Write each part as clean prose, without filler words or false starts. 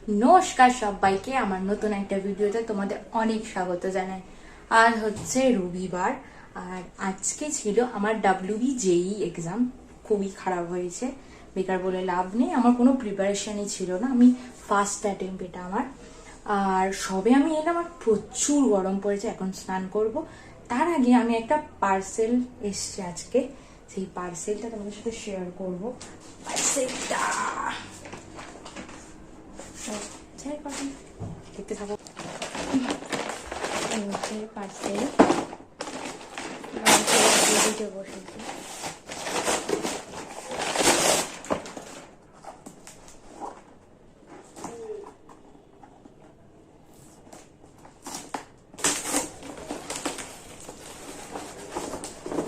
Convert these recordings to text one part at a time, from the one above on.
নমস্কার সবাইকে, আমার নতুন একটা ভিডিওতে তোমাদের অনেক স্বাগত জানাই। আজ হচ্ছে রবিবার, আর আজকে ছিল আমার WBJEE এক্সাম। খুবই খারাপ হয়েছে, বেকার বলে লাভ নেই। আমার কোনো প্রিপারেশনই ছিল না, আমি ফার্স্ট অ্যাটেম্প এটা আমার। আর সবে আমি এলাম, আর প্রচুর গরম পড়েছে। এখন স্নান করব, তার আগে আমি একটা পার্সেল এসছে আজকে, সেই পার্সেলটা তোমাদের সাথে শেয়ার করবো। পার্সেলটা দেখতে থাকো। পার্সেল বসেছি।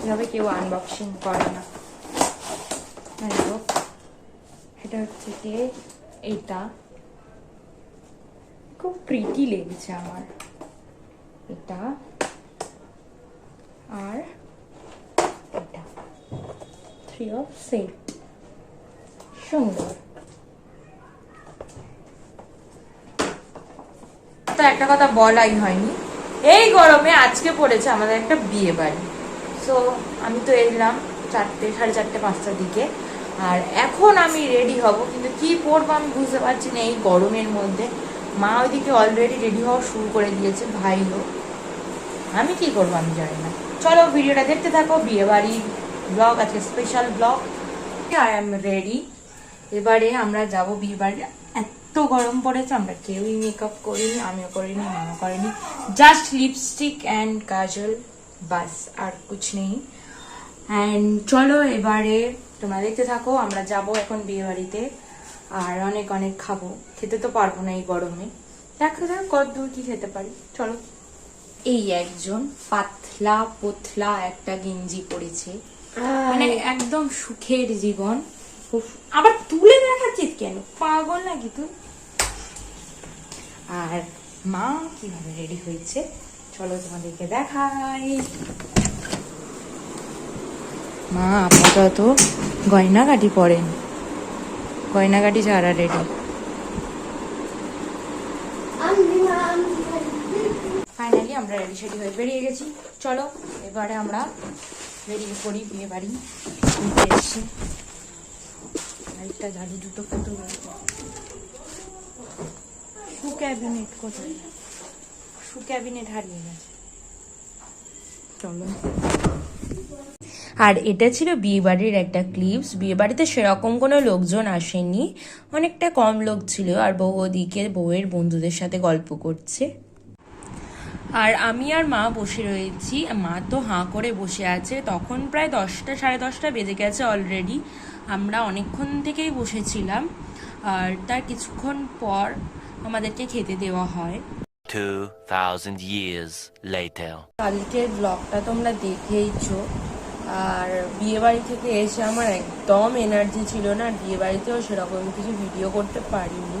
এভাবে কেউ আনবক্সিং করে না। এটা হচ্ছে কি, এটা খুব প্রিটি লেগেছে আমার, এটা আর এটা 3 of সেট, সুন্দর। তো একটা কথা বলাই হয়নি, এই গরমে আজকে পড়েছে আমাদের একটা বিয়ে বাড়ি। সো আমি তো এলাম 4টে, 4:30, 5টার দিকে, আর এখন আমি রেডি হব, কিন্তু কি পরবো আমি বুঝতে পারছি না এই গরমের মধ্যে। মা ওইদিকে অলরেডি রেডি হওয়া শুরু করে দিয়েছে, ভাইও। আমি কি করবো আমি জানি না। চলো ভিডিওটা দেখতে থাকো, বিয়ে বাড়ির ব্লগ, আজকে special blog. I am ready. এবারে আমরা যাব বিয়ে বাড়ি। এত গরম পড়েছে, আমরা কেউই মেকআপ করিনি, আমিও করিনি, মাও করিনি। জাস্ট লিপস্টিক অ্যান্ড কাজল, বাস, আর কুছ নেই। অ্যান্ড চলো এবারে তোমরা দেখতে থাকো। আমরা যাব এখন বিয়ে বাড়িতে, আর অনেক অনেক খাবো। খেতে তো পারবো না এই গরমে, দেখা যাক কত দূর কি খেতে পারি। চলো। এই একজন পাতলা পতলা একটা গেঞ্জি পরেছে, মানে একদম সুখের জীবন। আবার তুলে দেখাচ্ছিস কেন, পাগল নাকি তুই? আর মা কিভাবে রেডি হয়েছে চলো তোমাদেরকে দেখাই। মা আপাতত গয়নাগাটি পরেন, গয়নাগাটি ছাড়া রেডি। ফাইনালি আমরা রেডি সেডি হয়ে বেরিয়ে গেছি। চলো এবারে আমরা বেরিয়ে পড়ি বিয়ে বাড়ি। এসছি, লাইটটা জ্বালি, দুটো ফটো শু ক্যাবিনেট কোথায়, শু ক্যাবিনেট হারিয়ে গেছে। চলো। আর এটা ছিল বিয়ে বাড়ির একটা ক্লিপস। বিয়ে বাড়িতে সেরকম কোনো লোকজন আসেনি, অনেকটা কম লোক ছিল, আর বউ ওদিকে বউয়ের বন্ধুদের সাথে গল্প করছে। আর আমি আর মা বসে রয়েছি। মা তো হাঁ করে বসে আছে। তখন প্রায় 10টা, 10:30 বেজে গেছে অলরেডি। আমরা অনেকক্ষণ থেকেই বসেছিলাম, আর তার কিছুক্ষণ পর আমাদেরকে খেতে দেওয়া হয়। 2000 years later. কালকের ব্লগটা তোমরা দেখেইছো। আর বিয়ে বাড়ি থেকে এসে আমার একদম এনার্জি ছিল না, বিয়ে বাড়িতেও সেরকম কিছু ভিডিও করতে পারিনি,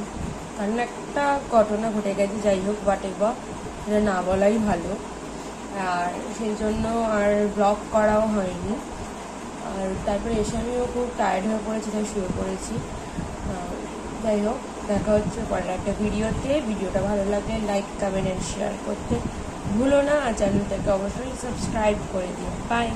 কারণ একটা ঘটনা ঘটে গেছে। যাই হোক, বাট এবার এটা না বলাই ভালো। আর সেই জন্য আর ব্লগ করাও হয়নি। আর তারপরে এসে আমিও খুব টায়ার্ড হয়ে পড়েছি, তাই শুয়ে পড়েছি। যাই হোক, দেখা হচ্ছে পরের একটা ভিডিওতে। ভিডিওটা ভালো লাগলে লাইক, কমেন্ট এন্ড শেয়ার করতে ভুলো না, আর চ্যানেলটাকে অবশ্যই সাবস্ক্রাইব করে দিও। বাই।